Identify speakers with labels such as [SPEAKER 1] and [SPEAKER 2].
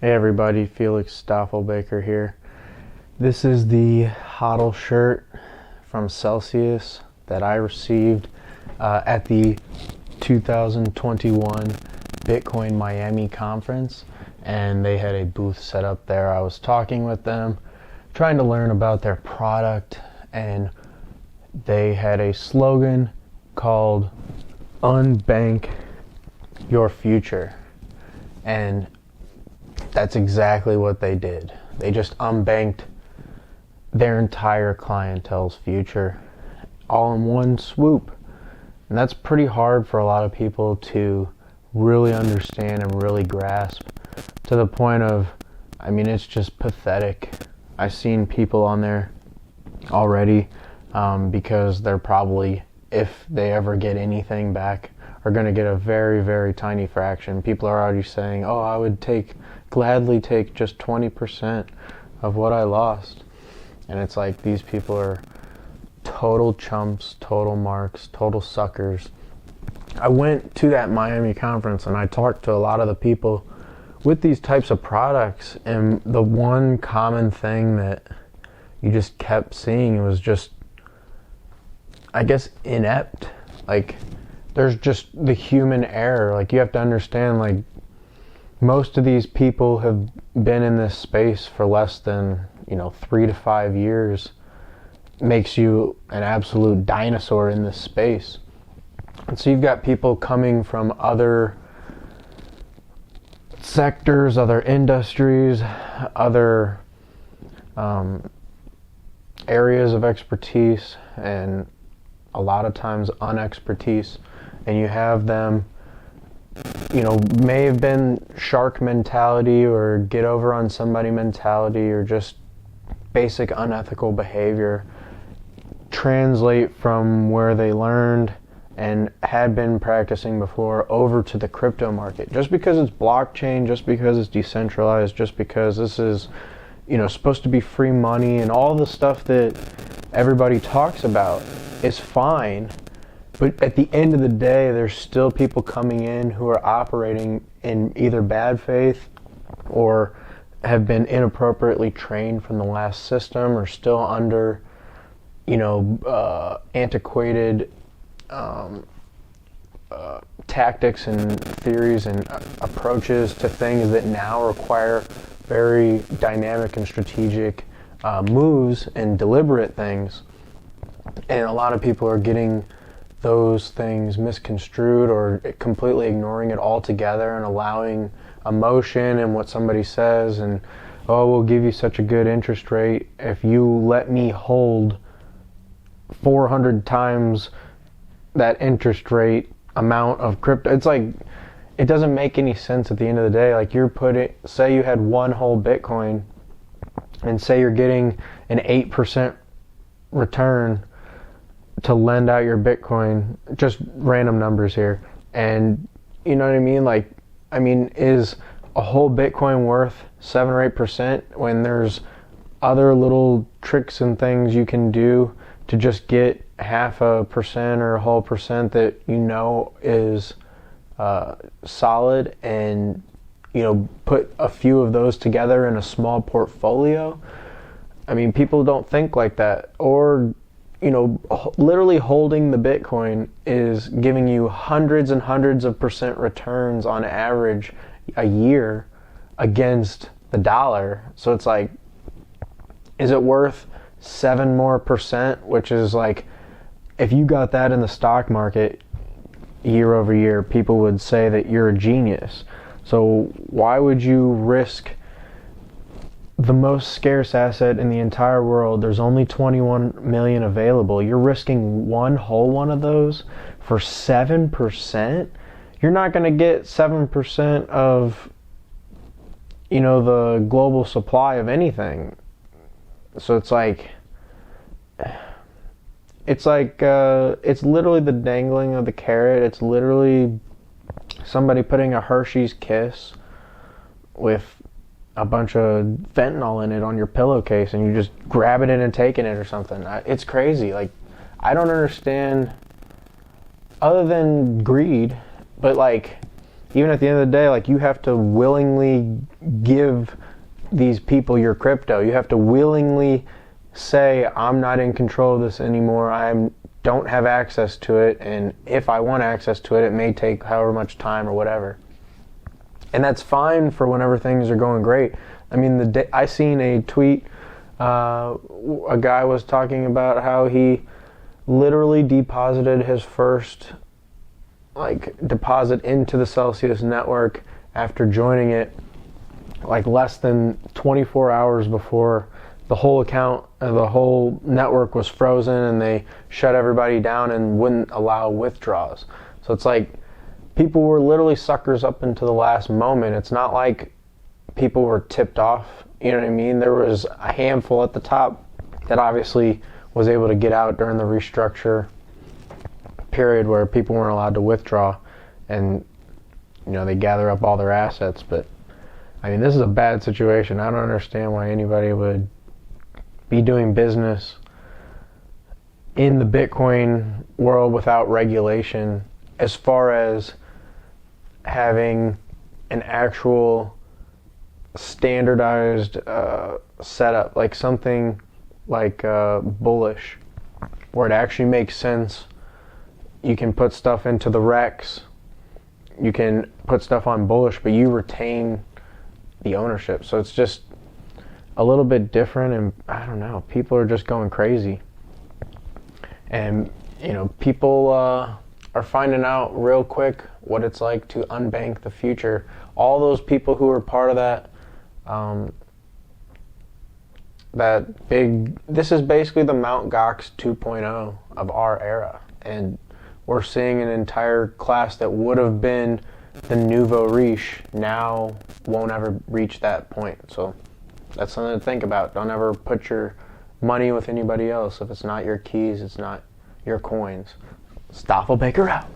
[SPEAKER 1] Hey everybody, Felix Staffelbaker here. This is the HODL shirt from Celsius that I received at the 2021 Bitcoin Miami conference, and they had a booth set up there. I was talking with them, trying to learn about their product, and they had a slogan called "Unbank Your Future," and that's exactly what they did. They just unbanked their entire clientele's future all in one swoop. And that's pretty hard for a lot of people to really understand and really grasp, to the point of, it's just pathetic. I've seen people on there already because they're probably, if they ever get anything back, are going to get a very, very tiny fraction. People are already saying, oh, I would gladly take just 20% of what I lost. And it's like, these people are total chumps, total marks, total suckers. I went to that Miami conference and I talked to a lot of the people with these types of products, and the one common thing that you just kept seeing was just, I guess, inept. Like, there's just the human error. Like, you have to understand, like, most of these people have been in this space for less than 3 to 5 years. Makes you an absolute dinosaur in this space. And so you've got people coming from other sectors, other industries, other areas of expertise, and a lot of times unexpertise. And you have them, may have been shark mentality or get over on somebody mentality, or just basic unethical behavior, translate from where they learned and had been practicing before over to the crypto market. Just because it's blockchain, just because it's decentralized, just because this is, supposed to be free money, and all the stuff that everybody talks about is fine. But at the end of the day, there's still people coming in who are operating in either bad faith or have been inappropriately trained from the last system, or still under, antiquated tactics and theories and approaches to things that now require very dynamic and strategic moves and deliberate things. And a lot of people are getting those things misconstrued or completely ignoring it altogether and allowing emotion and what somebody says, and, oh, we'll give you such a good interest rate if you let me hold 400 times that interest rate amount of crypto. It's like, it doesn't make any sense at the end of the day. Like, say you had one whole Bitcoin, and say you're getting an 8% return to lend out your Bitcoin, just random numbers here, and you know what I mean? Like, is a whole Bitcoin worth 7 or 8% when there's other little tricks and things you can do to just get 0.5% or a whole percent that is solid, and put a few of those together in a small portfolio? People don't think like that. Or literally holding the Bitcoin is giving you hundreds and hundreds of percent returns on average a year against the dollar. So it's like, is it worth 7 more percent? Which is like, if you got that in the stock market year over year, people would say that you're a genius. So why would you risk the most scarce asset in the entire world? There's only 21 million available. You're risking one whole one of those for 7%. You're not going to get 7% of, the global supply of anything. So it's like, it's literally the dangling of the carrot. It's literally somebody putting a Hershey's Kiss with a bunch of fentanyl in it on your pillowcase, and you just grabbing it and taking it or something. It's crazy. Like, I don't understand, other than greed, but like, even at the end of the day, like, you have to willingly give these people your crypto. You have to willingly say, I'm not in control of this anymore. I don't have access to it, and if I want access to it, it may take however much time or whatever. And that's fine for whenever things are going great. I mean, I seen a tweet, a guy was talking about how he literally deposited his first deposit into the Celsius network after joining it like less than 24 hours before the whole account, the whole network was frozen, and they shut everybody down and wouldn't allow withdrawals. So it's like people were literally suckers up until the last moment. It's not like people were tipped off, you know what I mean? There was a handful at the top that obviously was able to get out during the restructure period where people weren't allowed to withdraw, and they gather up all their assets. But I mean, this is a bad situation. I don't understand why anybody would be doing business in the Bitcoin world without regulation, as far as having an actual standardized setup, like something like bullish, where it actually makes sense. You can put stuff into the Rex, you can put stuff on bullish, but you retain the ownership. So it's just a little bit different, and I don't know, people are just going crazy. And people are finding out real quick what it's like to unbank the future. All those people who were part of that this is basically the Mt. Gox 2.0 of our era, and we're seeing an entire class that would have been the nouveau riche now won't ever reach that point. So that's something to think about. Don't ever put your money with anybody else. If it's not your keys, it's not your coins. Stoffel Baker out.